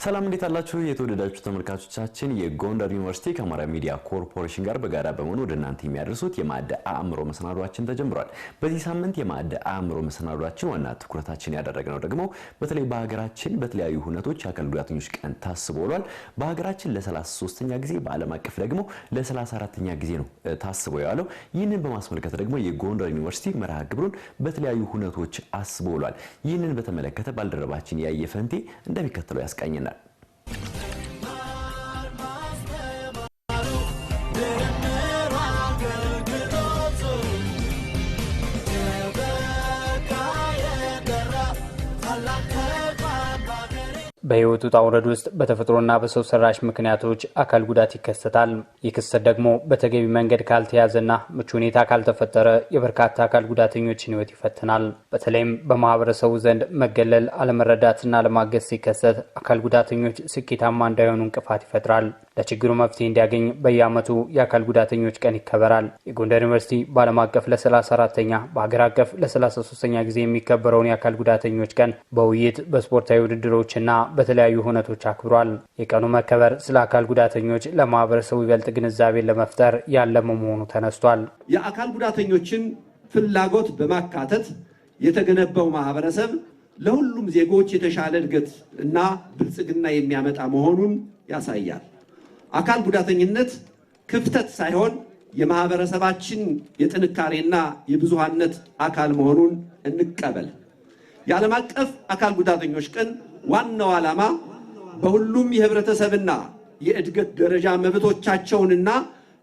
ሰላም እንዴት አላችሁ የተወደዳችሁ ተመልካቾቻችን የጎንደር ዩኒቨርሲቲ ከአማራ ሚዲያ ኮርፖሬሽን ጋር በጋራ በመሆን ወደ እናንተ የሚያደርሱት የማዕድ አእምሮ መሰናዷችን ተጀምሯል። በዚህ ሳምንት የማዕድ አእምሮ መሰናዷችን ዋና ትኩረታችን ያደረግነው ደግሞ በተለይ በሀገራችን በተለያዩ ሁነቶች የአካል ጉዳተኞች ቀን ታስቦ ውሏል። በሀገራችን ለ33ኛ ጊዜ በዓለም አቀፍ ደግሞ ለ34ኛ ጊዜ ነው ታስቦ ያለው። ይህንን በማስመልከት ደግሞ የጎንደር ዩኒቨርሲቲ መርሃ ግብሩን በተለያዩ ሁነቶች አስቦ ውሏል። ይህንን በተመለከተ ባልደረባችን ያየፈንቴ እንደሚከተለው ያስቃኘናል። በህይወቱ ታውረድ ውስጥ በተፈጥሮና በሰው ሰራሽ ምክንያቶች አካል ጉዳት ይከሰታል። ይክሰት ደግሞ በተገቢ መንገድ ካልተያዘና ምቹ ሁኔታ ካልተፈጠረ የበርካታ አካል ጉዳተኞችን ህይወት ይፈትናል። በተለይም በማህበረሰቡ ዘንድ መገለል፣ አለመረዳትና አለማገዝ ሲከሰት አካል ጉዳተኞች ስኬታማ እንዳይሆኑ እንቅፋት ይፈጥራል። ለችግሩ መፍትሄ እንዲያገኝ በየዓመቱ የአካል ጉዳተኞች ቀን ይከበራል። የጎንደር ዩኒቨርሲቲ በዓለም አቀፍ ለ34ኛ በሀገር አቀፍ ለ33ኛ ጊዜ የሚከበረውን የአካል ጉዳተኞች ቀን በውይይት በስፖርታዊ ውድድሮችና በተለያዩ ሁነቶች አክብሯል። የቀኑ መከበር ስለ አካል ጉዳተኞች ለማህበረሰቡ ይበልጥ ግንዛቤን ለመፍጠር ያለመ መሆኑ ተነስቷል። የአካል ጉዳተኞችን ፍላጎት በማካተት የተገነባው ማህበረሰብ ለሁሉም ዜጎች የተሻለ እድገት እና ብልጽግና የሚያመጣ መሆኑን ያሳያል። አካል ጉዳተኝነት ክፍተት ሳይሆን የማህበረሰባችን የጥንካሬና የብዙሃነት አካል መሆኑን እንቀበል። የዓለም አቀፍ አካል ጉዳተኞች ቀን ዋናው ዓላማ በሁሉም የህብረተሰብና የእድገት ደረጃ መብቶቻቸውንና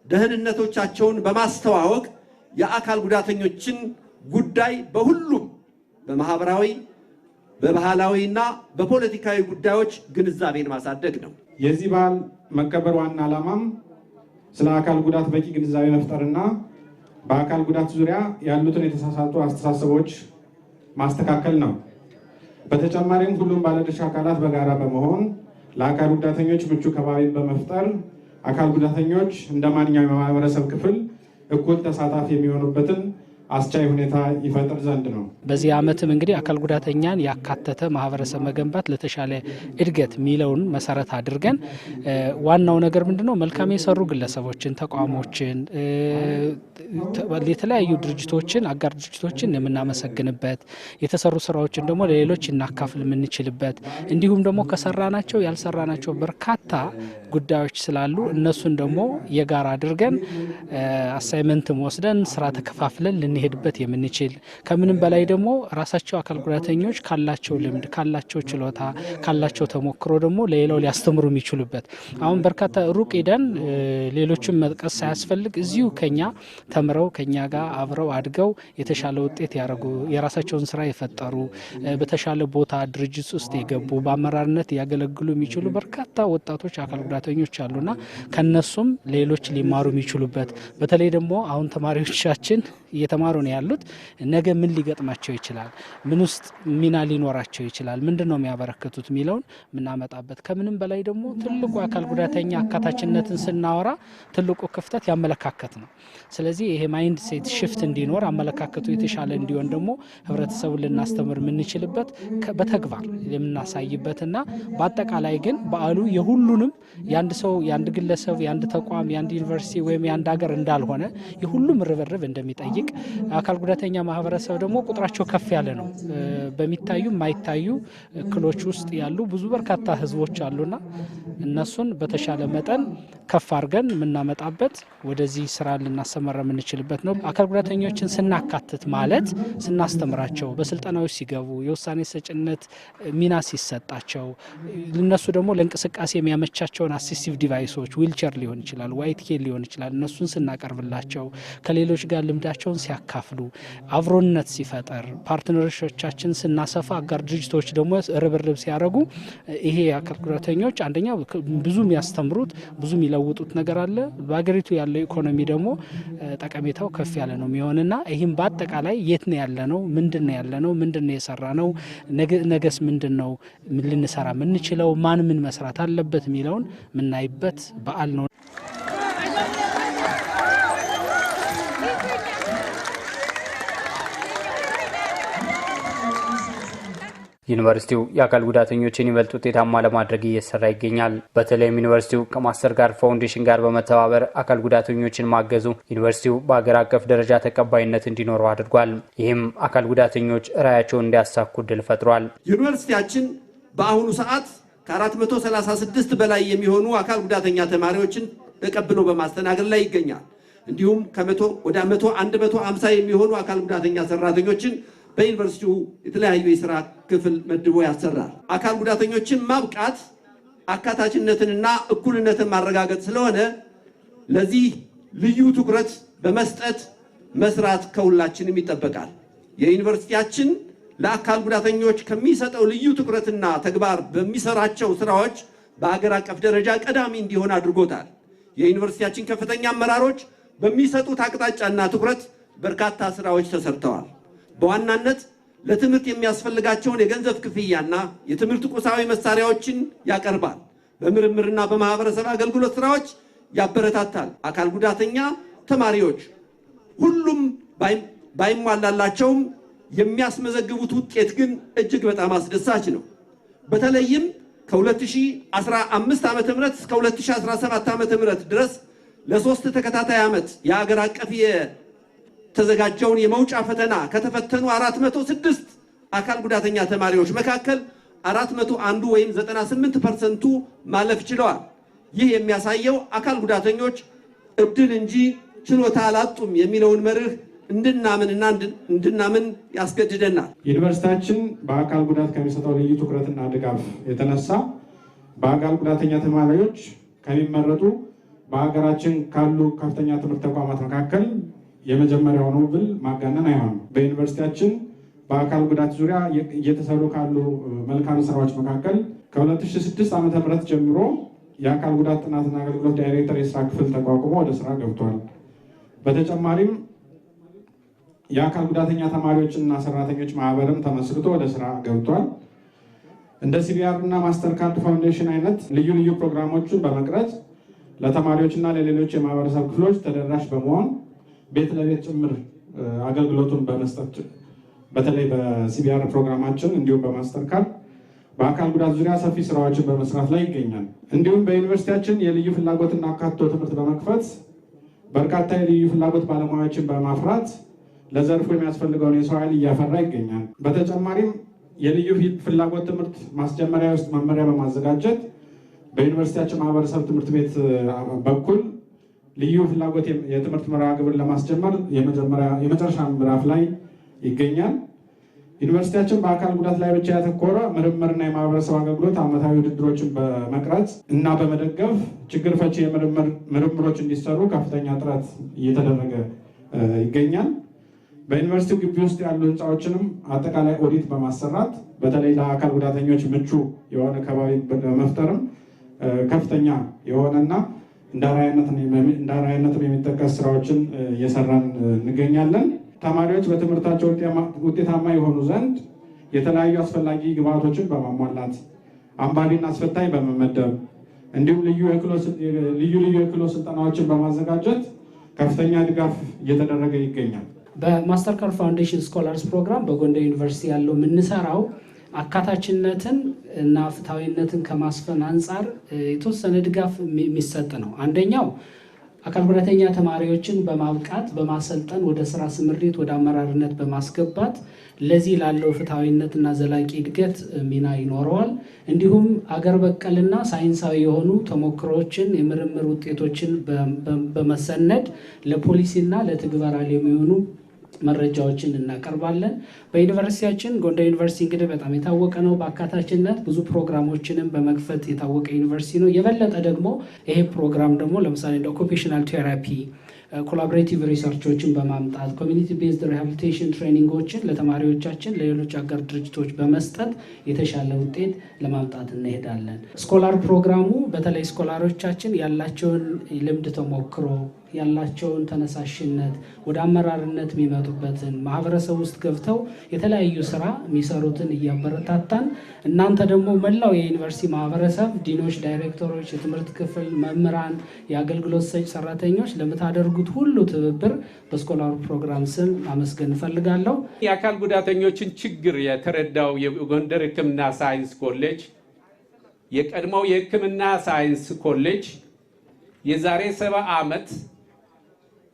ደህንነቶቻቸውን በማስተዋወቅ የአካል ጉዳተኞችን ጉዳይ በሁሉም በማህበራዊ በባህላዊና በፖለቲካዊ ጉዳዮች ግንዛቤን ማሳደግ ነው። የዚህ በዓል መከበር ዋና ዓላማም ስለ አካል ጉዳት በቂ ግንዛቤ መፍጠርና በአካል ጉዳት ዙሪያ ያሉትን የተሳሳቱ አስተሳሰቦች ማስተካከል ነው። በተጨማሪም ሁሉም ባለድርሻ አካላት በጋራ በመሆን ለአካል ጉዳተኞች ምቹ ከባቢን በመፍጠር አካል ጉዳተኞች እንደ ማንኛውም የማህበረሰብ ክፍል እኩል ተሳታፊ የሚሆኑበትን አስቻይ ሁኔታ ይፈጥር ዘንድ ነው። በዚህ ዓመትም እንግዲህ አካል ጉዳተኛን ያካተተ ማህበረሰብ መገንባት ለተሻለ እድገት ሚለውን መሰረት አድርገን ዋናው ነገር ምንድነው መልካም የሰሩ ግለሰቦችን፣ ተቋሞችን፣ የተለያዩ ድርጅቶችን፣ አጋር ድርጅቶችን የምናመሰግንበት የተሰሩ ስራዎችን ደግሞ ለሌሎች እናካፍል የምንችልበት እንዲሁም ደግሞ ከሰራናቸው ያልሰራናቸው በርካታ ጉዳዮች ስላሉ እነሱን ደግሞ የጋራ አድርገን አሳይመንትም ወስደን ስራ ተከፋፍለን ልንሄድበት የምንችል ከምንም በላይ ደግሞ ራሳቸው አካል ጉዳተኞች ካላቸው ልምድ ካላቸው ችሎታ ካላቸው ተሞክሮ ደግሞ ለሌላው ሊያስተምሩ የሚችሉበት አሁን በርካታ ሩቅ ሄደን ሌሎችን መጥቀስ ሳያስፈልግ እዚሁ ከኛ ተምረው ከኛ ጋር አብረው አድገው የተሻለ ውጤት ያደረጉ የራሳቸውን ስራ የፈጠሩ በተሻለ ቦታ ድርጅት ውስጥ የገቡ በአመራርነት ያገለግሉ የሚችሉ በርካታ ወጣቶች አካል ጉዳተኞች አሉና ከነሱም ሌሎች ሊማሩ የሚችሉበት በተለይ ደግሞ አሁን ተማሪዎቻችን እየተማሩ ነው ያሉት ነገ ምን ሊገጥማቸው ይችላል፣ ምን ውስጥ ሚና ሊኖራቸው ይችላል፣ ምንድነው የሚያበረክቱት ሚለውን ምናመጣበት ከምንም በላይ ደግሞ ትልቁ አካል ጉዳተኛ አካታችነትን ስናወራ ትልቁ ክፍተት ያመለካከት ነው። ስለዚህ ይሄ ማይንድ ሴት ሽፍት እንዲኖር አመለካከቱ የተሻለ እንዲሆን ደግሞ ህብረተሰቡን ልናስተምር የምንችልበት በተግባር የምናሳይበትና በአጠቃላይ ግን በዓሉ የሁሉንም የአንድ ሰው የአንድ ግለሰብ የአንድ ተቋም የአንድ ዩኒቨርሲቲ ወይም የአንድ ሀገር እንዳልሆነ የሁሉም ርብርብ እንደሚጠይቅ አካል ጉዳተኛ ማህበረሰብ ደግሞ ቁጥራቸው ከፍ ያለ ነው። በሚታዩ የማይታዩ ክሎች ውስጥ ያሉ ብዙ በርካታ ህዝቦች አሉና እነሱን በተሻለ መጠን ከፍ አድርገን የምናመጣበት ወደዚህ ስራ ልናሰማራ የምንችልበት ነው። አካል ጉዳተኞችን ስናካትት ማለት ስናስተምራቸው በስልጠናዎች ሲገቡ የውሳኔ ሰጭነት ሚና ሲሰጣቸው እነሱ ደግሞ ለእንቅስቃሴ የሚያመቻቸውን አሲስቲቭ ዲቫይሶች ዊልቸር ሊሆን ይችላል፣ ዋይት ኬል ሊሆን ይችላል እነሱን ስናቀርብላቸው ከሌሎች ጋር ልምዳቸውን ሲያካፍሉ አብሮነት ሲፈጠር ፓርትነሮቻችን ስናሰፋ አጋር ድርጅቶች ደግሞ ርብርብ ሲያደርጉ ይሄ አካል ጉዳተኞች አንደኛ ብዙ የሚያስተምሩት ብዙ የሚለውጡት ነገር አለ። በአገሪቱ ያለው ኢኮኖሚ ደግሞ ጠቀሜታው ከፍ ያለ ነው የሚሆንና ይህም በአጠቃላይ የት ነው ያለነው፣ ምንድነው ያለነው፣ ምንድነው የሰራነው፣ ነገስ ምንድነው ልንሰራ የምንችለው፣ ማን ምን መስራት አለበት የሚለውን የምናይበት በዓል ነው። ዩኒቨርሲቲው የአካል ጉዳተኞችን ይበልጥ ውጤታማ ለማድረግ እየሰራ ይገኛል። በተለይም ዩኒቨርሲቲው ከማስተር ጋርድ ፋውንዴሽን ጋር በመተባበር አካል ጉዳተኞችን ማገዙ ዩኒቨርሲቲው በአገር አቀፍ ደረጃ ተቀባይነት እንዲኖረው አድርጓል። ይህም አካል ጉዳተኞች ራዕያቸውን እንዲያሳኩ ዕድል ፈጥሯል። ዩኒቨርሲቲያችን በአሁኑ ሰዓት ከ436 በላይ የሚሆኑ አካል ጉዳተኛ ተማሪዎችን ተቀብሎ በማስተናገድ ላይ ይገኛል። እንዲሁም ወደ 150 የሚሆኑ አካል ጉዳተኛ ሰራተኞችን በዩኒቨርሲቲው የተለያዩ የሥራ ክፍል መድቦ ያሰራል። አካል ጉዳተኞችን ማብቃት አካታችነትንና እኩልነትን ማረጋገጥ ስለሆነ ለዚህ ልዩ ትኩረት በመስጠት መስራት ከሁላችንም ይጠበቃል። የዩኒቨርሲቲያችን ለአካል ጉዳተኞች ከሚሰጠው ልዩ ትኩረትና ተግባር በሚሰራቸው ስራዎች በአገር አቀፍ ደረጃ ቀዳሚ እንዲሆን አድርጎታል። የዩኒቨርሲቲያችን ከፍተኛ አመራሮች በሚሰጡት አቅጣጫና ትኩረት በርካታ ስራዎች ተሰርተዋል። በዋናነት ለትምህርት የሚያስፈልጋቸውን የገንዘብ ክፍያና የትምህርት ቁሳዊ መሳሪያዎችን ያቀርባል። በምርምርና በማህበረሰብ አገልግሎት ስራዎች ያበረታታል። አካል ጉዳተኛ ተማሪዎች ሁሉም ባይሟላላቸውም የሚያስመዘግቡት ውጤት ግን እጅግ በጣም አስደሳች ነው። በተለይም ከ2015 ዓ.ም እስከ 2017 ዓ.ም ድረስ ለሶስት ተከታታይ ዓመት የአገር አቀፍ የተዘጋጀውን የመውጫ ፈተና ከተፈተኑ 406 አካል ጉዳተኛ ተማሪዎች መካከል 401 ወይም 98% ማለፍ ችለዋል። ይህ የሚያሳየው አካል ጉዳተኞች እድል እንጂ ችሎታ አላጡም የሚለውን መርህ እንድናምን ያስገድደናል። ዩኒቨርሲቲያችን በአካል ጉዳት ከሚሰጠው ልዩ ትኩረትና ድጋፍ የተነሳ በአካል ጉዳተኛ ተማሪዎች ከሚመረጡ በሀገራችን ካሉ ከፍተኛ ትምህርት ተቋማት መካከል የመጀመሪያው ነው ብል ማጋነን አይሆንም። በዩኒቨርሲቲያችን በአካል ጉዳት ዙሪያ እየተሰሩ ካሉ መልካም ስራዎች መካከል ከ2006 ዓ.ም ጀምሮ የአካል ጉዳት ጥናትና አገልግሎት ዳይሬክተር የስራ ክፍል ተቋቁሞ ወደ ስራ ገብቷል። በተጨማሪም የአካል ጉዳተኛ ተማሪዎችና ሰራተኞች ማህበርም ተመስርቶ ወደ ስራ ገብቷል። እንደ ሲቢአር እና ማስተር ካርድ ፋውንዴሽን አይነት ልዩ ልዩ ፕሮግራሞችን በመቅረጽ ለተማሪዎችና ለሌሎች የማህበረሰብ ክፍሎች ተደራሽ በመሆን ቤት ለቤት ጭምር አገልግሎቱን በመስጠት በተለይ በሲቢአር ፕሮግራማችን እንዲሁም በማስተር ካርድ በአካል ጉዳት ዙሪያ ሰፊ ስራዎችን በመስራት ላይ ይገኛል። እንዲሁም በዩኒቨርሲቲያችን የልዩ ፍላጎትና አካቶ ትምህርት በመክፈት በርካታ የልዩ ፍላጎት ባለሙያዎችን በማፍራት ለዘርፉ የሚያስፈልገውን የሰው ኃይል እያፈራ ይገኛል። በተጨማሪም የልዩ ፍላጎት ትምህርት ማስጀመሪያ ውስጥ መመሪያ በማዘጋጀት በዩኒቨርሲቲያችን ማህበረሰብ ትምህርት ቤት በኩል ልዩ ፍላጎት የትምህርት መርሃ ግብር ለማስጀመር የመጨረሻ ምዕራፍ ላይ ይገኛል። ዩኒቨርሲቲያችን በአካል ጉዳት ላይ ብቻ ያተኮረ ምርምርና የማህበረሰብ አገልግሎት ዓመታዊ ውድድሮችን በመቅረጽ እና በመደገፍ ችግር ፈቺ ምርምሮች እንዲሰሩ ከፍተኛ ጥረት እየተደረገ ይገኛል። በዩኒቨርሲቲው ግቢ ውስጥ ያሉ ህንፃዎችንም አጠቃላይ ኦዲት በማሰራት በተለይ ለአካል ጉዳተኞች ምቹ የሆነ ከባቢ በመፍጠርም ከፍተኛ የሆነና እንደ አርአያነትም የሚጠቀስ ስራዎችን እየሰራን እንገኛለን። ተማሪዎች በትምህርታቸው ውጤታማ የሆኑ ዘንድ የተለያዩ አስፈላጊ ግብዓቶችን በማሟላት አንባቢና አስፈታኝ በመመደብ እንዲሁም ልዩ የክህሎት ስልጠናዎችን በማዘጋጀት ከፍተኛ ድጋፍ እየተደረገ ይገኛል። በማስተር ካርድ ፋውንዴሽን ስኮላርስ ፕሮግራም በጎንደር ዩኒቨርሲቲ ያለው የምንሰራው አካታችነትን እና ፍትሐዊነትን ከማስፈን አንጻር የተወሰነ ድጋፍ የሚሰጥ ነው። አንደኛው አካል ጉዳተኛ ተማሪዎችን በማብቃት በማሰልጠን ወደ ስራ ስምሪት ወደ አመራርነት በማስገባት ለዚህ ላለው ፍትሐዊነትና ዘላቂ እድገት ሚና ይኖረዋል። እንዲሁም አገር በቀልና ሳይንሳዊ የሆኑ ተሞክሮችን የምርምር ውጤቶችን በመሰነድ ለፖሊሲና ለትግበራ የሚሆኑ መረጃዎችን እናቀርባለን። በዩኒቨርሲቲያችን ጎንደር ዩኒቨርሲቲ እንግዲህ በጣም የታወቀ ነው። በአካታችነት ብዙ ፕሮግራሞችንም በመክፈት የታወቀ ዩኒቨርሲቲ ነው። የበለጠ ደግሞ ይሄ ፕሮግራም ደግሞ ለምሳሌ እንደ ኦኩፔሽናል ቴራፒ ኮላቦሬቲቭ ሪሰርቾችን በማምጣት ኮሚኒቲ ቤዝድ ሪሃቢሊቴሽን ትሬኒንጎችን ለተማሪዎቻችን ለሌሎች አጋር ድርጅቶች በመስጠት የተሻለ ውጤት ለማምጣት እንሄዳለን። ስኮላር ፕሮግራሙ በተለይ ስኮላሮቻችን ያላቸውን ልምድ ተሞክሮ ያላቸውን ተነሳሽነት ወደ አመራርነት የሚመጡበትን ማህበረሰብ ውስጥ ገብተው የተለያዩ ስራ የሚሰሩትን እያበረታታን እናንተ ደግሞ መላው የዩኒቨርሲቲ ማህበረሰብ ዲኖች፣ ዳይሬክተሮች፣ የትምህርት ክፍል መምህራን፣ የአገልግሎት ሰጪ ሰራተኞች ለምታደርጉት ሁሉ ትብብር በስኮላር ፕሮግራም ስም አመስገን እፈልጋለሁ። የአካል ጉዳተኞችን ችግር የተረዳው የጎንደር ሕክምና ሳይንስ ኮሌጅ የቀድሞው የሕክምና ሳይንስ ኮሌጅ የዛሬ 70 ዓመት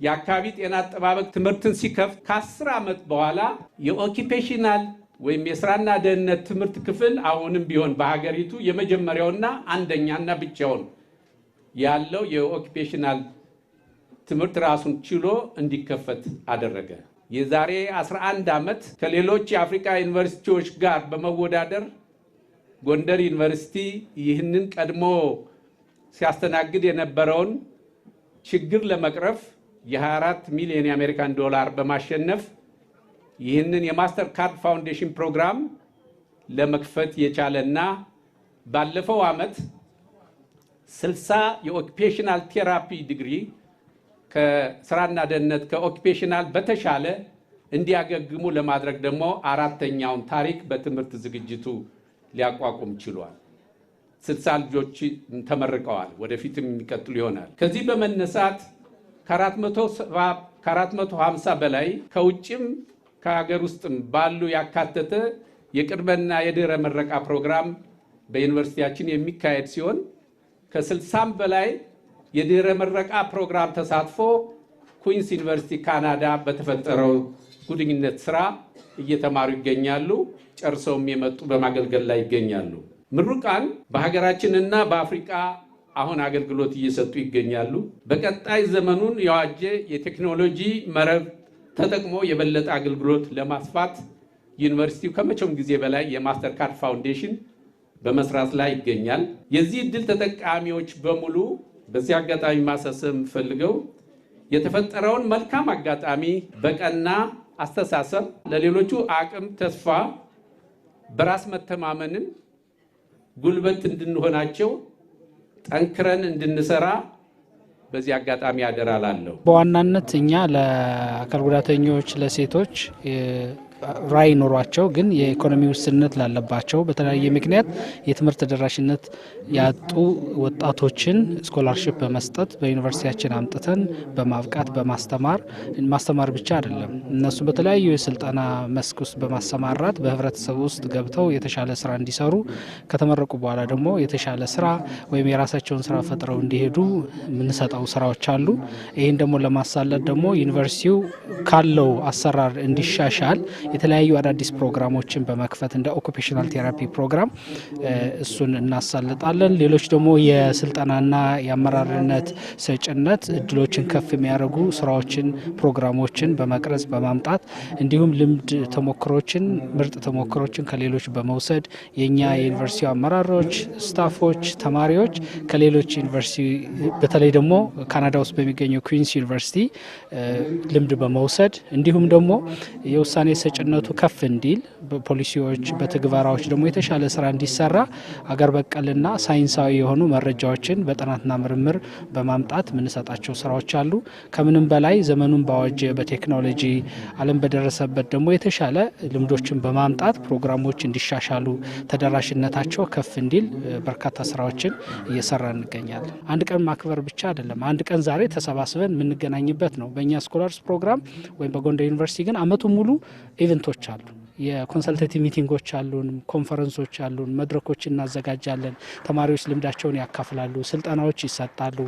የአካባቢ ጤና አጠባበቅ ትምህርትን ሲከፍት ከ10 ዓመት በኋላ የኦኪፔሽናል ወይም የስራና ደህንነት ትምህርት ክፍል አሁንም ቢሆን በሀገሪቱ የመጀመሪያውና አንደኛና ብቻውን ያለው የኦኪፔሽናል ትምህርት ራሱን ችሎ እንዲከፈት አደረገ። የዛሬ 11 ዓመት ከሌሎች የአፍሪካ ዩኒቨርሲቲዎች ጋር በመወዳደር ጎንደር ዩኒቨርሲቲ ይህንን ቀድሞ ሲያስተናግድ የነበረውን ችግር ለመቅረፍ የ24 ሚሊዮን የአሜሪካን ዶላር በማሸነፍ ይህንን የማስተር ካርድ ፋውንዴሽን ፕሮግራም ለመክፈት የቻለና ባለፈው ዓመት 60 የኦኪፔሽናል ቴራፒ ዲግሪ ከስራና ደህንነት ከኦኪፔሽናል በተሻለ እንዲያገግሙ ለማድረግ ደግሞ አራተኛውን ታሪክ በትምህርት ዝግጅቱ ሊያቋቁም ችሏል። 60 ልጆች ተመርቀዋል። ወደፊትም የሚቀጥሉ ይሆናል። ከዚህ በመነሳት ከ450 በላይ ከውጭም ከሀገር ውስጥም ባሉ ያካተተ የቅድመና የድህረ ምረቃ ፕሮግራም በዩኒቨርሲቲያችን የሚካሄድ ሲሆን ከ60 በላይ የድህረ ምረቃ ፕሮግራም ተሳትፎ ኩዊንስ ዩኒቨርሲቲ ካናዳ በተፈጠረው ጉድኝነት ስራ እየተማሩ ይገኛሉ። ጨርሰውም የመጡ በማገልገል ላይ ይገኛሉ። ምሩቃን በሀገራችንና በአፍሪካ አሁን አገልግሎት እየሰጡ ይገኛሉ። በቀጣይ ዘመኑን የዋጀ የቴክኖሎጂ መረብ ተጠቅሞ የበለጠ አገልግሎት ለማስፋት ዩኒቨርሲቲው ከመቼውም ጊዜ በላይ የማስተር ካርድ ፋውንዴሽን በመስራት ላይ ይገኛል። የዚህ ዕድል ተጠቃሚዎች በሙሉ በዚህ አጋጣሚ ማሳሰብ የምፈልገው የተፈጠረውን መልካም አጋጣሚ በቀና አስተሳሰብ ለሌሎቹ አቅም፣ ተስፋ፣ በራስ መተማመንን ጉልበት እንድንሆናቸው ጠንክረን እንድንሰራ በዚህ አጋጣሚ ያደራላለሁ። በዋናነት እኛ ለአካል ጉዳተኞች ለሴቶች ራዕይ ኖሯቸው ግን የኢኮኖሚ ውስንነት ላለባቸው በተለያየ ምክንያት የትምህርት ተደራሽነት ያጡ ወጣቶችን ስኮላርሺፕ በመስጠት በዩኒቨርሲቲያችን አምጥተን በማብቃት ማስተማር ብቻ አይደለም፣ እነሱ በተለያዩ የስልጠና መስክ ውስጥ በማሰማራት በህብረተሰቡ ውስጥ ገብተው የተሻለ ስራ እንዲሰሩ ከተመረቁ በኋላ ደግሞ የተሻለ ስራ ወይም የራሳቸውን ስራ ፈጥረው እንዲሄዱ የምንሰጠው ስራዎች አሉ። ይህን ደግሞ ለማሳለጥ ደግሞ ዩኒቨርሲቲው ካለው አሰራር እንዲሻሻል የተለያዩ አዳዲስ ፕሮግራሞችን በመክፈት እንደ ኦኩፔሽናል ቴራፒ ፕሮግራም እሱን እናሳልጣለን። ሌሎች ደግሞ የስልጠናና የአመራርነት ሰጭነት እድሎችን ከፍ የሚያደርጉ ስራዎችን፣ ፕሮግራሞችን በመቅረጽ በማምጣት እንዲሁም ልምድ ተሞክሮችን፣ ምርጥ ተሞክሮችን ከሌሎች በመውሰድ የኛ የዩኒቨርሲቲ አመራሮች፣ ስታፎች፣ ተማሪዎች ከሌሎች ዩኒቨርሲቲ በተለይ ደግሞ ካናዳ ውስጥ በሚገኘው ኩዊንስ ዩኒቨርሲቲ ልምድ በመውሰድ እንዲሁም ደግሞ የውሳኔ ሰጭነቱ ከፍ እንዲል በፖሊሲዎች በትግበራዎች ደግሞ የተሻለ ስራ እንዲሰራ አገር በቀልና ሳይንሳዊ የሆኑ መረጃዎችን በጥናትና ምርምር በማምጣት የምንሰጣቸው ስራዎች አሉ። ከምንም በላይ ዘመኑን ባወጀ በቴክኖሎጂ ዓለም በደረሰበት ደግሞ የተሻለ ልምዶችን በማምጣት ፕሮግራሞች እንዲሻሻሉ ተደራሽነታቸው ከፍ እንዲል በርካታ ስራዎችን እየሰራ እንገኛለን። አንድ ቀን ማክበር ብቻ አይደለም። አንድ ቀን ዛሬ ተሰባስበን የምንገናኝበት ነው። በእኛ ስኮላርስ ፕሮግራም ወይም በጎንደር ዩኒቨርሲቲ ግን አመቱ ሙሉ ኢቨንቶች አሉ። የኮንሰልቴቲቭ ሚቲንጎች አሉን፣ ኮንፈረንሶች አሉን፣ መድረኮች እናዘጋጃለን። ተማሪዎች ልምዳቸውን ያካፍላሉ፣ ስልጠናዎች ይሰጣሉ።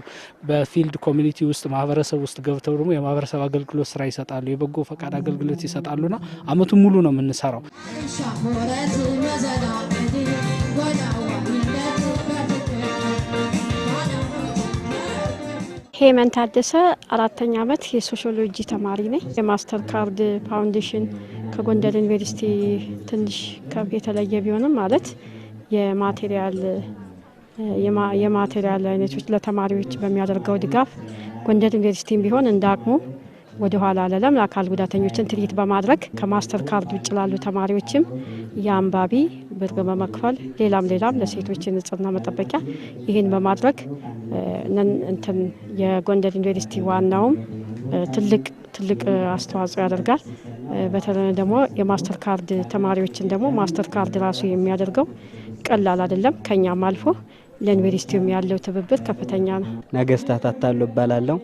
በፊልድ ኮሚኒቲ ውስጥ ማህበረሰብ ውስጥ ገብተው ደግሞ የማህበረሰብ አገልግሎት ስራ ይሰጣሉ፣ የበጎ ፈቃድ አገልግሎት ይሰጣሉና አመቱን ሙሉ ነው የምንሰራው። ሄመን ታደሰ 4ኛ ዓመት የሶሺዮሎጂ ተማሪ ነኝ። የማስተር ካርድ ፋውንዴሽን ከጎንደር ዩኒቨርሲቲ ትንሽ የተለየ ቢሆንም ማለት የማቴሪያል አይነቶች ለተማሪዎች በሚያደርገው ድጋፍ ጎንደር ዩኒቨርሲቲም ቢሆን እንደ አቅሙ ወደ ኋላ አላለም። ለአካል ጉዳተኞችን ትሪት በማድረግ ከማስተር ካርድ ውጭ ላሉ ተማሪዎችም የአንባቢ ብር በመክፈል ሌላም ለሴቶች ንጽህና መጠበቂያ ይህን በማድረግ እንትን የጎንደር ዩኒቨርሲቲ ዋናውም ትልቅ አስተዋጽኦ ያደርጋል። በተለይ ደግሞ የማስተር ካርድ ተማሪዎችን ደግሞ ማስተር ካርድ ራሱ የሚያደርገው ቀላል አይደለም። ከኛም አልፎ ለዩኒቨርሲቲውም ያለው ትብብር ከፍተኛ ነው። ነገስታት አታሎ እባላለሁ።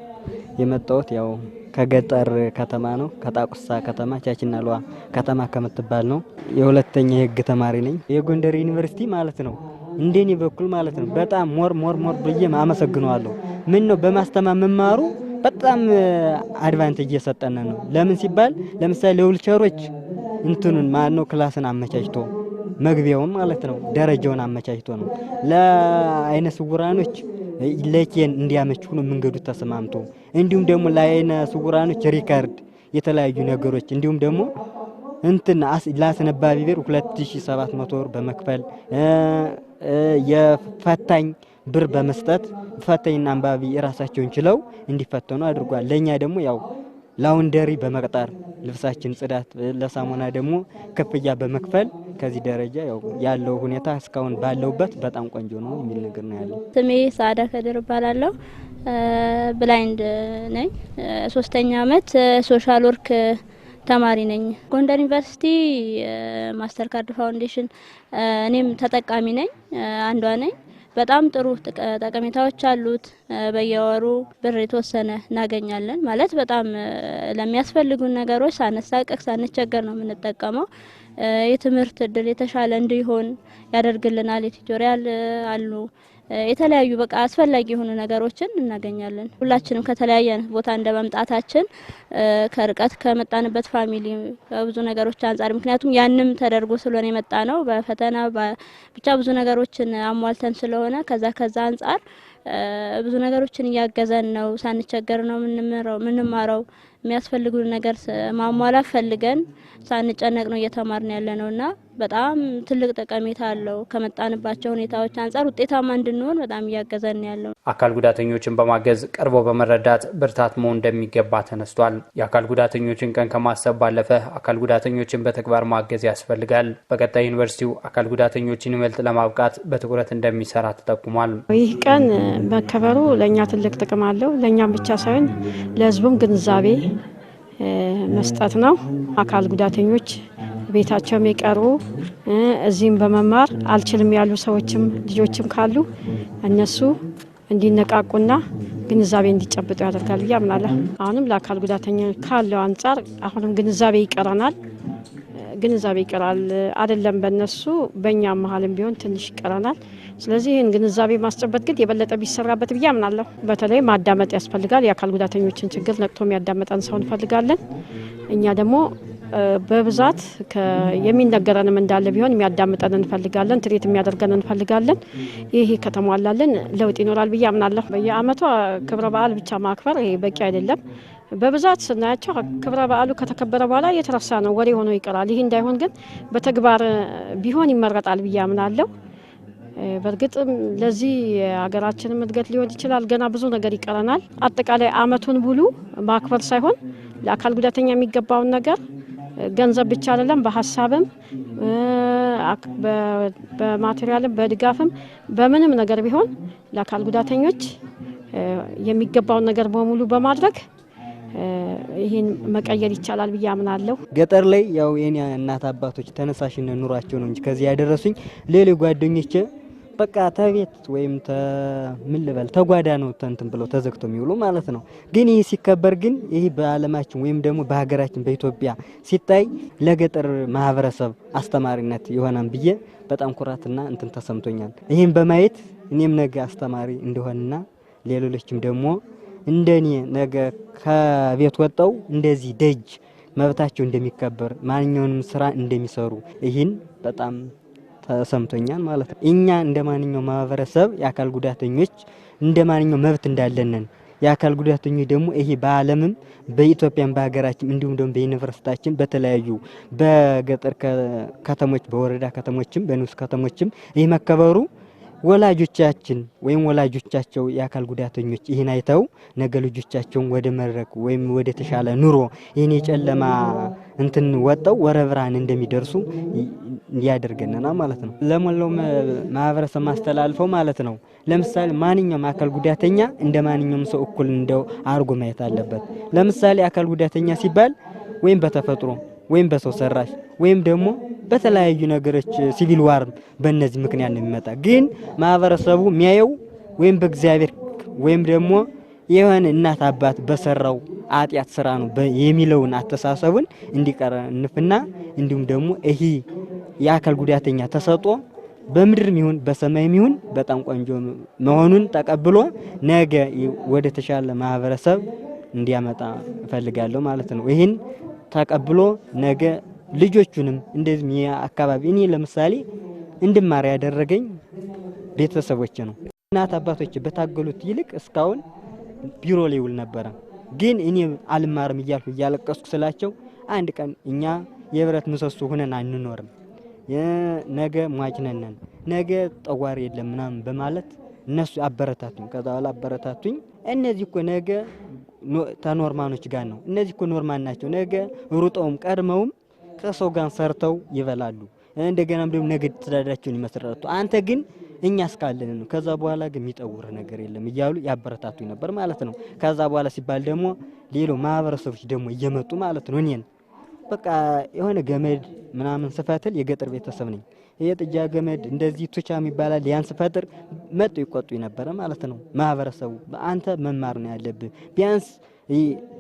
የመጣሁት ያው ከገጠር ከተማ ነው። ከጣቁሳ ከተማ ቻችናሏ ከተማ ከምትባል ነው። የሁለተኛ የህግ ተማሪ ነኝ። የጎንደር ዩኒቨርሲቲ ማለት ነው እንደኔ በኩል ማለት ነው በጣም ሞር ብዬ አመሰግነዋለሁ። ምን ነው በማስተማር መማሩ በጣም አድቫንቴጅ እየሰጠን ነው። ለምን ሲባል ለምሳሌ ለዊልቸሮች እንትኑን ማነው ክላስን አመቻችቶ መግቢያውን ማለት ነው ደረጃውን አመቻችቶ ነው። ለአይነ ስውራኖች ለኬን እንዲያመች ሆኖ መንገዱ ተሰማምቶ እንዲሁም ደግሞ ለአይነ ስውራኖች ሪካርድ የተለያዩ ነገሮች እንዲሁም ደግሞ ለአስነባቢ ብር 2700 ብር በመክፈል የፈታኝ ብር በመስጠት ፈታኝና አንባቢ ራሳቸውን ችለው እንዲፈተኑ አድርጓል። ለኛ ደግሞ ያው ላውንደሪ በመቅጠር ልብሳችን ጽዳት ለሳሙና ደግሞ ክፍያ በመክፈል ከዚህ ደረጃ ያለው ሁኔታ እስካሁን ባለውበት በጣም ቆንጆ ነው የሚል ነገር ነው ያለው። ስሜ ሳዳ ከድር እባላለሁ። ብላይንድ ነኝ። 3ኛ አመት ሶሻል ወርክ ተማሪ ነኝ። ጎንደር ዩኒቨርሲቲ ማስተር ካርድ ፋውንዴሽን እኔም ተጠቃሚ ነኝ፣ አንዷ ነኝ። በጣም ጥሩ ጠቀሜታዎች አሉት። በየወሩ ብር የተወሰነ እናገኛለን። ማለት በጣም ለሚያስፈልጉን ነገሮች ሳንሳቀቅ ሳንቸገር ነው የምንጠቀመው። የትምህርት እድል የተሻለ እንዲሆን ያደርግልናል። የቲዩቶሪያል አሉ የተለያዩ በቃ አስፈላጊ የሆኑ ነገሮችን እናገኛለን። ሁላችንም ከተለያየ ቦታ እንደመምጣታችን ከርቀት ከመጣንበት ፋሚሊ ብዙ ነገሮች አንፃር ምክንያቱም ያንም ተደርጎ ስለሆነ የመጣ ነው በፈተና ብቻ ብዙ ነገሮችን አሟልተን ስለሆነ ከዛ አንፃር ብዙ ነገሮችን እያገዘን ነው። ሳንቸገር ነው ምንማረው። የሚያስፈልጉን ነገር ማሟላት ፈልገን ሳንጨነቅ ነው እየተማርን ያለነውና በጣም ትልቅ ጠቀሜታ አለው። ከመጣንባቸው ሁኔታዎች አንፃር ውጤታማ እንድንሆን በጣም እያገዘን ያለው። አካል ጉዳተኞችን በማገዝ ቀርቦ በመረዳት ብርታት መሆን እንደሚገባ ተነስቷል። የአካል ጉዳተኞችን ቀን ከማሰብ ባለፈ አካል ጉዳተኞችን በተግባር ማገዝ ያስፈልጋል። በቀጣይ ዩኒቨርሲቲው አካል ጉዳተኞችን ይበልጥ ለማብቃት በትኩረት እንደሚሰራ ተጠቁሟል። ይህ ቀን መከበሩ ለኛ ትልቅ ጥቅም አለው። ለኛም ብቻ ሳይሆን ለሕዝቡም ግንዛቤ መስጠት ነው። አካል ጉዳተኞች ቤታቸውም የቀሩ እዚህም በመማር አልችልም ያሉ ሰዎችም ልጆችም ካሉ እነሱ እንዲነቃቁና ግንዛቤ እንዲጨብጡ ያደርጋል ብዬ አምናለሁ። አሁንም ለአካል ጉዳተኛ ካለው አንጻር አሁንም ግንዛቤ ይቀራል አይደለም በእነሱ በእኛም መሀልም ቢሆን ትንሽ ይቀራናል። ስለዚህ ይህን ግንዛቤ ማስጨበጥ ግን የበለጠ ቢሰራበት ብዬ አምናለሁ። በተለይ ማዳመጥ ያስፈልጋል። የአካል ጉዳተኞችን ችግር ነቅቶ የሚያዳመጠን ሰው እንፈልጋለን። እኛ ደግሞ በብዛት የሚነገረንም እንዳለ ቢሆን የሚያዳምጠን እንፈልጋለን። ትሪት የሚያደርገን እንፈልጋለን። ይሄ ከተሟላልን ለውጥ ይኖራል ብዬ አምናለሁ። በየአመቱ ክብረ በዓል ብቻ ማክበር ይሄ በቂ አይደለም። በብዛት ስናያቸው ክብረ በዓሉ ከተከበረ በኋላ የተረሳ ነው፣ ወሬ ሆኖ ይቀራል። ይህ እንዳይሆን ግን በተግባር ቢሆን ይመረጣል ብዬ አምናለሁ። በእርግጥም ለዚህ ሀገራችንም እድገት ሊሆን ይችላል። ገና ብዙ ነገር ይቀረናል። አጠቃላይ አመቱን ሙሉ ማክበር ሳይሆን ለአካል ጉዳተኛ የሚገባውን ነገር ገንዘብ ብቻ አይደለም፣ በሀሳብም በማቴሪያልም በድጋፍም በምንም ነገር ቢሆን ለአካል ጉዳተኞች የሚገባውን ነገር በሙሉ በማድረግ ይህን መቀየር ይቻላል ብዬ አምናለሁ። ገጠር ላይ የኔ እናት አባቶች ተነሳሽነት ኑሯቸው ነው እንጂ ከዚህ ያደረሱኝ ሌሎች ጓደኞቼ በቃ ተቤት ወይም ተጓዳ ነው እንትን ብለው ተዘግተው የሚውሉ ማለት ነው። ግን ይህ ሲከበር ግን ይህ በዓለማችን ወይም ደግሞ በሀገራችን በኢትዮጵያ ሲታይ ለገጠር ማህበረሰብ አስተማሪነት ይሆናል ብዬ በጣም ኩራትና እንትን ተሰምቶኛል። ይህን በማየት እኔም ነገ አስተማሪ እንደሆንና ሌሎችም ደግሞ እንደኔ ነገ ከቤት ወጣው እንደዚህ ደጅ መብታቸው እንደሚከበር ማንኛውንም ስራ እንደሚሰሩ ይህን በጣም ተሰምቶኛል ማለት ነው። እኛ እንደማንኛውም ማህበረሰብ የአካል ጉዳተኞች እንደማንኛውም መብት እንዳለንን የአካል ጉዳተኞች ደግሞ ይሄ በዓለምም በኢትዮጵያም በሀገራችን እንዲሁም ደግሞ በዩኒቨርሲቲያችን በተለያዩ በገጠር ከተሞች በወረዳ ከተሞችም በንዑስ ከተሞችም ይህ መከበሩ ወላጆቻችን ወይም ወላጆቻቸው የአካል ጉዳተኞች ይህን አይተው ነገ ልጆቻቸውን ወደ መድረክ ወይም ወደ ተሻለ ኑሮ ይህን የጨለማ እንትን ወጣው ወደ ብርሃን እንደሚደርሱ ያደርገናል ማለት ነው። ለሞላው ማህበረሰብ ማስተላልፈው ማለት ነው። ለምሳሌ ማንኛውም አካል ጉዳተኛ እንደ ማንኛውም ሰው እኩል እንደው አርጎ ማየት አለበት። ለምሳሌ አካል ጉዳተኛ ሲባል ወይም በተፈጥሮ ወይም በሰው ሰራሽ ወይም ደግሞ በተለያዩ ነገሮች ሲቪል ዋር በእነዚህ ምክንያት ነው የሚመጣ። ግን ማህበረሰቡ የሚያየው ወይም በእግዚአብሔር ወይም ደግሞ የሆነ እናት አባት በሰራው አጥያት ስራ ነው የሚለውን አስተሳሰቡን እንዲቀርፍና እንዲሁም ደግሞ ይሄ የአካል ጉዳተኛ ተሰጦ በምድርም ይሁን በሰማይም ይሁን በጣም ቆንጆ መሆኑን ተቀብሎ ነገ ወደ ተሻለ ማህበረሰብ እንዲያመጣ እፈልጋለሁ ማለት ነው። ይሄን ተቀብሎ ነገ ልጆቹንም እንደዚህ አካባቢ እኔ ለምሳሌ እንድማር ያደረገኝ ቤተሰቦቼ ነው። እናት አባቶቼ በታገሉት ይልቅ እስካሁን ቢሮ ላይ ውል ነበረ። ግን እኔ አልማርም እያልኩ እያለቀስኩ ስላቸው አንድ ቀን እኛ የብረት ምሰሶ ሆነን አንኖርም፣ ነገ ሟች ነን፣ ነገ ጠዋሪ የለም ምናምን በማለት እነሱ አበረታቱኝ። ከዛ በኋላ አበረታቱኝ። እነዚህ እኮ ነገ ተኖርማኖች ጋር ነው፣ እነዚህ እኮ ኖርማን ናቸው፣ ነገ ሩጠውም ቀድመውም ከሰው ጋር ሰርተው ይበላሉ፣ እንደገናም ደግሞ ነገ ተዳዳቸውን ይመስራሉ። አንተ ግን እኛ እስካለን ነው፣ ከዛ በኋላ ግን የሚጠውር ነገር የለም እያሉ ያበረታቱኝ ነበር ማለት ነው። ከዛ በኋላ ሲባል ደግሞ ሌሎ ማህበረሰቦች ደግሞ እየመጡ ማለት ነው እኔን በቃ የሆነ ገመድ ምናምን ስፈትል የገጠር ቤተሰብ ነኝ። የጥጃ ገመድ እንደዚህ ቱቻ የሚባላል ያን ስፈጥር መጡ ይቆጡኝ ነበር ማለት ነው። ማህበረሰቡ አንተ መማር ነው ያለብህ፣ ቢያንስ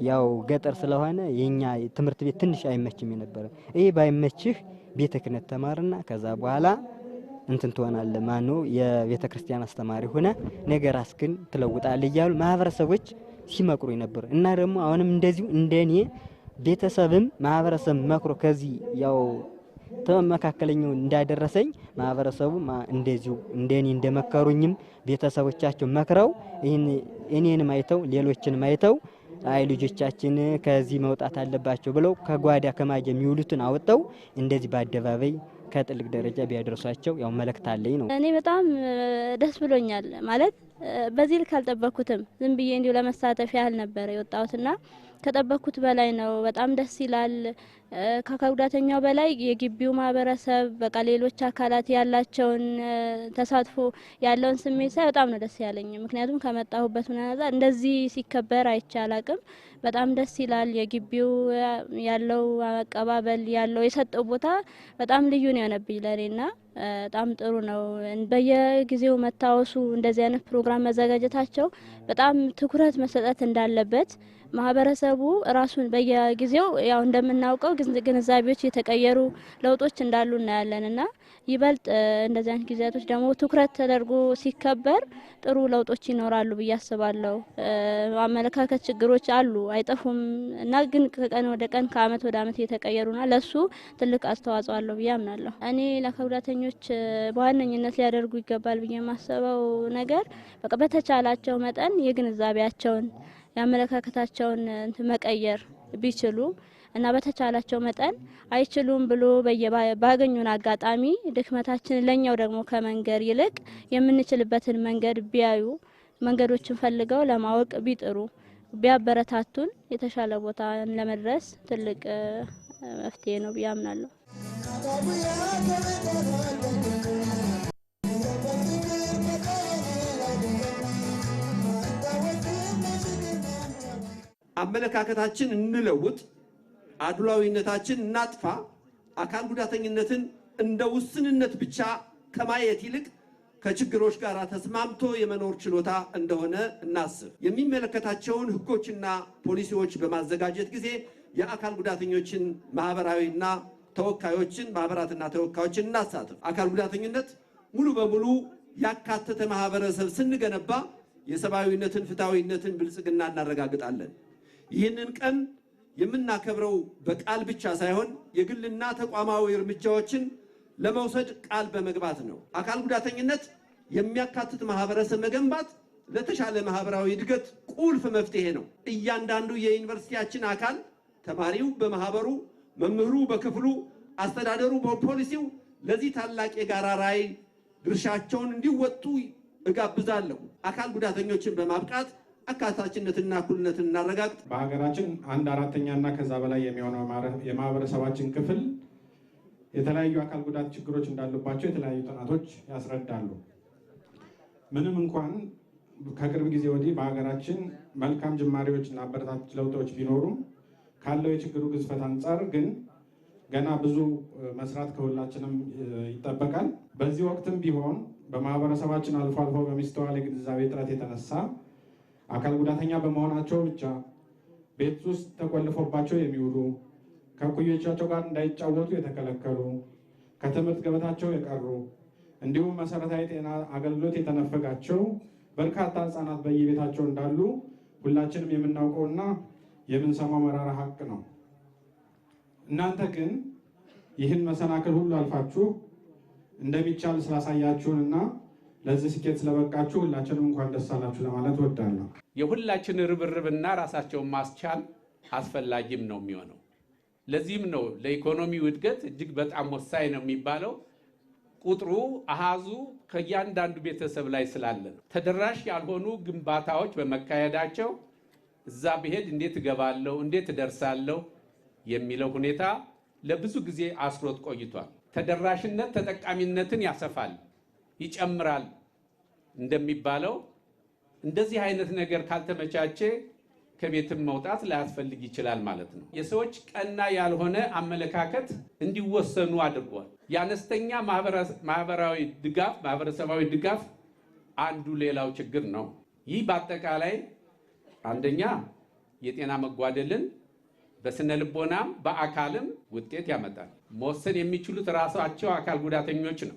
ያው ገጠር ስለሆነ የኛ ትምህርት ቤት ትንሽ አይመችም ነበር። ይሄ ባይመችህ ቤተ ክህነት ተማርና ከዛ በኋላ እንትን ትሆናለህ ማነው የቤተ ክርስቲያን አስተማሪ ሆነ ነገር አስክን ትለውጣለህ እያሉ ማህበረሰቦች ሲመክሩኝ ነበር። እና ደግሞ አሁንም እንደዚሁ እንደኔ ቤተሰብም ማህበረሰብ መክሮ ከዚህ ያው ተመካከለኛው እንዳደረሰኝ ማህበረሰቡ እንደዚሁ እንደኔ እንደመከሩኝም ቤተሰቦቻቸው መክረው እኔንም አይተው ሌሎችንም አይተው አይ ልጆቻችን ከዚህ መውጣት አለባቸው ብለው ከጓዳ ከማጀ የሚውሉትን አወጣው እንደዚህ በአደባባይ ከጥልቅ ደረጃ ቢያደርሷቸው ያው መልእክት አለኝ ነው። እኔ በጣም ደስ ብሎኛል ማለት በዚህ ልክ አልጠበኩትም። ዝም ብዬ እንዲሁ ለመሳተፍ ያህል ነበር የወጣሁትና ከጠበኩት በላይ ነው። በጣም ደስ ይላል። ከአካል ጉዳተኛው በላይ የግቢው ማህበረሰብ በቃ ሌሎች አካላት ያላቸውን ተሳትፎ ያለውን ስሜት ሳይ በጣም ነው ደስ ያለኝ። ምክንያቱም ከመጣሁበት ምናዛ እንደዚህ ሲከበር አይቻላቅም። በጣም ደስ ይላል። የግቢው ያለው አቀባበል ያለው የሰጠው ቦታ በጣም ልዩ ነው የሆነብኝ ለኔና በጣም ጥሩ ነው። በየጊዜው መታወሱ እንደዚህ አይነት ፕሮግራም መዘጋጀታቸው በጣም ትኩረት መሰጠት እንዳለበት ማህበረሰቡ ራሱን በየጊዜው ያው እንደምናውቀው ግንዛቤዎች የተቀየሩ ለውጦች እንዳሉ እናያለንና ይበልጥ እንደዚህ አይነት ጊዜያቶች ደግሞ ትኩረት ተደርጎ ሲከበር ጥሩ ለውጦች ይኖራሉ ብዬ አስባለሁ። አመለካከት ችግሮች አሉ አይጠፉም እና ግን ከቀን ወደ ቀን ከአመት ወደ አመት እየተቀየሩና ለሱ ትልቅ አስተዋጽኦ አለው ብዬ አምናለሁ። እኔ ለአካል ጉዳተኞች በዋነኝነት ሊያደርጉ ይገባል ብዬ የማስበው ነገር በቃ በተቻላቸው መጠን የግንዛቤያቸውን የአመለካከታቸውን መቀየር ቢችሉ እና በተቻላቸው መጠን አይችሉም ብሎ ባገኙን አጋጣሚ ድክመታችን ለኛው ደግሞ ከመንገር ይልቅ የምንችልበትን መንገድ ቢያዩ መንገዶችን ፈልገው ለማወቅ ቢጥሩ ቢያበረታቱን የተሻለ ቦታ ለመድረስ ትልቅ መፍትሄ ነው ብዬ አምናለሁ። አመለካከታችን እንለውጥ፣ አድሏዊነታችን እናጥፋ። አካል ጉዳተኝነትን እንደ ውስንነት ብቻ ከማየት ይልቅ ከችግሮች ጋር ተስማምቶ የመኖር ችሎታ እንደሆነ እናስብ። የሚመለከታቸውን ሕጎችና ፖሊሲዎች በማዘጋጀት ጊዜ የአካል ጉዳተኞችን ማህበራዊና ተወካዮችን ማህበራትና ተወካዮችን እናሳትፍ። አካል ጉዳተኝነት ሙሉ በሙሉ ያካተተ ማህበረሰብ ስንገነባ የሰብአዊነትን፣ ፍትሃዊነትን፣ ብልጽግና እናረጋግጣለን። ይህንን ቀን የምናከብረው በቃል ብቻ ሳይሆን የግልና ተቋማዊ እርምጃዎችን ለመውሰድ ቃል በመግባት ነው። አካል ጉዳተኝነት የሚያካትት ማህበረሰብ መገንባት ለተሻለ ማህበራዊ እድገት ቁልፍ መፍትሄ ነው። እያንዳንዱ የዩኒቨርሲቲያችን አካል ተማሪው በማህበሩ፣ መምህሩ በክፍሉ፣ አስተዳደሩ በፖሊሲው ለዚህ ታላቅ የጋራ ራዕይ ድርሻቸውን እንዲወጡ እጋብዛለሁ። አካል ጉዳተኞችን በማብቃት አካታችነትና እኩልነትን እናረጋግጥ። በሀገራችን 1/4ኛና ከዛ በላይ የሚሆነው የማህበረሰባችን ክፍል የተለያዩ አካል ጉዳት ችግሮች እንዳሉባቸው የተለያዩ ጥናቶች ያስረዳሉ። ምንም እንኳን ከቅርብ ጊዜ ወዲህ በሀገራችን መልካም ጅማሬዎችና አበረታች ለውጦች ቢኖሩም ካለው የችግሩ ግዝፈት አንጻር ግን ገና ብዙ መስራት ከሁላችንም ይጠበቃል። በዚህ ወቅትም ቢሆን በማህበረሰባችን አልፎ አልፎ በሚስተዋል የግንዛቤ እጥረት የተነሳ አካል ጉዳተኛ በመሆናቸው ብቻ ቤት ውስጥ ተቆልፎባቸው የሚውሉ፣ ከእኩዮቻቸው ጋር እንዳይጫወቱ የተከለከሉ፣ ከትምህርት ገበታቸው የቀሩ እንዲሁም መሰረታዊ ጤና አገልግሎት የተነፈጋቸው በርካታ ህጻናት በየቤታቸው እንዳሉ ሁላችንም የምናውቀውና የምንሰማው መራራ ሀቅ ነው። እናንተ ግን ይህን መሰናክል ሁሉ አልፋችሁ እንደሚቻል ስላሳያችሁንና ለዚህ ስኬት ስለበቃችሁ ሁላችንም እንኳን ደስ አላችሁ ለማለት እወዳለሁ። የሁላችን ርብርብና ራሳቸውን ማስቻል አስፈላጊም ነው የሚሆነው። ለዚህም ነው ለኢኮኖሚው እድገት እጅግ በጣም ወሳኝ ነው የሚባለው ቁጥሩ አሃዙ ከእያንዳንዱ ቤተሰብ ላይ ስላለ ነው። ተደራሽ ያልሆኑ ግንባታዎች በመካሄዳቸው እዛ ብሄድ እንዴት እገባለሁ፣ እንዴት እደርሳለሁ የሚለው ሁኔታ ለብዙ ጊዜ አስሮት ቆይቷል። ተደራሽነት ተጠቃሚነትን ያሰፋል፣ ይጨምራል እንደሚባለው እንደዚህ አይነት ነገር ካልተመቻቸ ከቤትም መውጣት ላያስፈልግ ይችላል ማለት ነው። የሰዎች ቀና ያልሆነ አመለካከት እንዲወሰኑ አድርጓል። የአነስተኛ ማህበረሰባዊ ድጋፍ አንዱ ሌላው ችግር ነው። ይህ በአጠቃላይ አንደኛ የጤና መጓደልን በስነ ልቦናም በአካልም ውጤት ያመጣል። መወሰን የሚችሉት ራሳቸው አካል ጉዳተኞች ነው።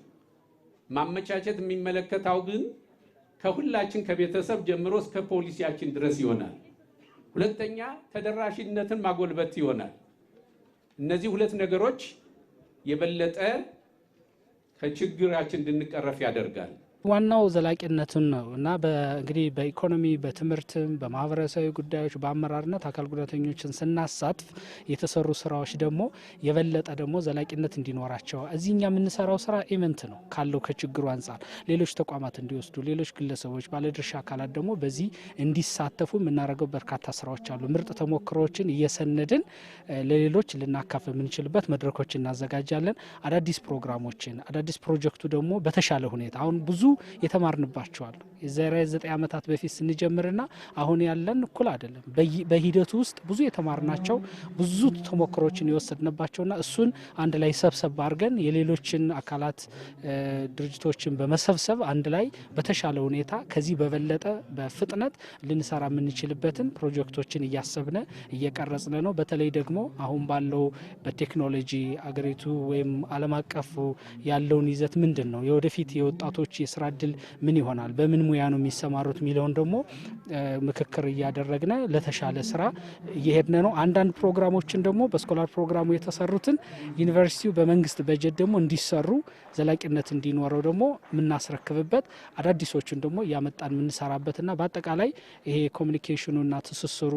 ማመቻቸት የሚመለከተው ግን ከሁላችን ከቤተሰብ ጀምሮ እስከ ፖሊሲያችን ድረስ ይሆናል። ሁለተኛ ተደራሽነትን ማጎልበት ይሆናል። እነዚህ ሁለት ነገሮች የበለጠ ከችግራችን እንድንቀረፍ ያደርጋል። ዋናው ዘላቂነቱን ነው እና እንግዲህ በኢኮኖሚ በትምህርትም በማህበረሰባዊ ጉዳዮች በአመራርነት አካል ጉዳተኞችን ስናሳትፍ የተሰሩ ስራዎች ደግሞ የበለጠ ደግሞ ዘላቂነት እንዲኖራቸው እዚህኛ የምንሰራው ስራ ኢቨንት ነው ካለው ከችግሩ አንጻር ሌሎች ተቋማት እንዲወስዱ ሌሎች ግለሰቦች ባለድርሻ አካላት ደግሞ በዚህ እንዲሳተፉ የምናደርገው በርካታ ስራዎች አሉ። ምርጥ ተሞክሮዎችን እየሰነድን ለሌሎች ልናካፍል የምንችልበት መድረኮች እናዘጋጃለን። አዳዲስ ፕሮግራሞችን አዳዲስ ፕሮጀክቱ ደግሞ በተሻለ ሁኔታ አሁን ብዙ የተማርንባቸዋል። የዛሬ 9 ዓመታት በፊት ስንጀምርና አሁን ያለን እኩል አይደለም። በሂደቱ ውስጥ ብዙ የተማርናቸው ብዙ ተሞክሮችን የወሰድንባቸውና እሱን አንድ ላይ ሰብሰብ አድርገን የሌሎችን አካላት ድርጅቶችን በመሰብሰብ አንድ ላይ በተሻለ ሁኔታ ከዚህ በበለጠ በፍጥነት ልንሰራ የምንችልበትን ፕሮጀክቶችን እያሰብነ እየቀረጽነ ነው። በተለይ ደግሞ አሁን ባለው በቴክኖሎጂ አገሪቱ ወይም ዓለም አቀፉ ያለውን ይዘት ምንድን ነው የወደፊት የወጣቶች የስራ እድል ምን ይሆናል፣ በምን ሙያ ነው የሚሰማሩት የሚለውን ደግሞ ምክክር እያደረግነ ለተሻለ ስራ እየሄድነ ነው። አንዳንድ ፕሮግራሞችን ደግሞ በስኮላር ፕሮግራሙ የተሰሩትን ዩኒቨርሲቲው በመንግስት በጀት ደግሞ እንዲሰሩ ዘላቂነት እንዲኖረው ደግሞ የምናስረክብበት አዳዲሶችን ደግሞ እያመጣን የምንሰራበትና በአጠቃላይ ይሄ ኮሚኒኬሽኑና ትስስሩ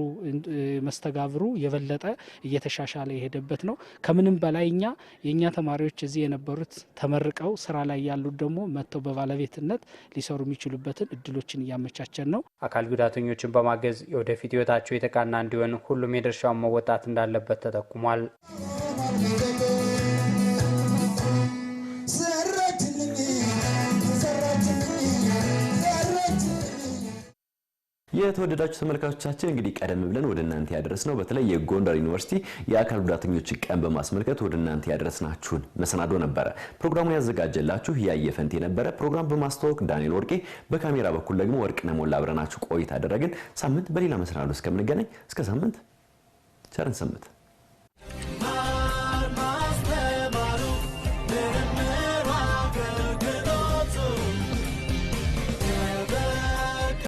መስተጋብሩ የበለጠ እየተሻሻለ የሄደበት ነው። ከምንም በላይ የእኛ ተማሪዎች እዚህ የነበሩት ተመርቀው ስራ ላይ ያሉት ደግሞ መጥተው በባለቤትነት ሊሰሩ የሚችሉበትን እድሎችን እያመቻቸን ነው። አካል ጉዳተኞችን በማገዝ የወደፊት ህይወታቸው የተቃና እንዲሆን ሁሉም የድርሻውን መወጣት እንዳለበት ተጠቁሟል። የተወደዳችሁ ተመልካቾቻችን እንግዲህ ቀደም ብለን ወደ እናንተ ያደረስነው በተለይ የጎንደር ዩኒቨርሲቲ የአካል ጉዳተኞች ቀን በማስመልከት ወደ እናንተ ያደረስናችሁን መሰናዶ ነበረ። ፕሮግራሙን ያዘጋጀላችሁ ያየፈንት የነበረ ፕሮግራም በማስተዋወቅ ዳንኤል ወርቄ፣ በካሜራ በኩል ደግሞ ወርቅነህ ሞላ አብረናችሁ ቆይታ አደረግን። ሳምንት በሌላ መሰናዶ እስከምንገናኝ እስከ ሳምንት ቸርን ሰንብት።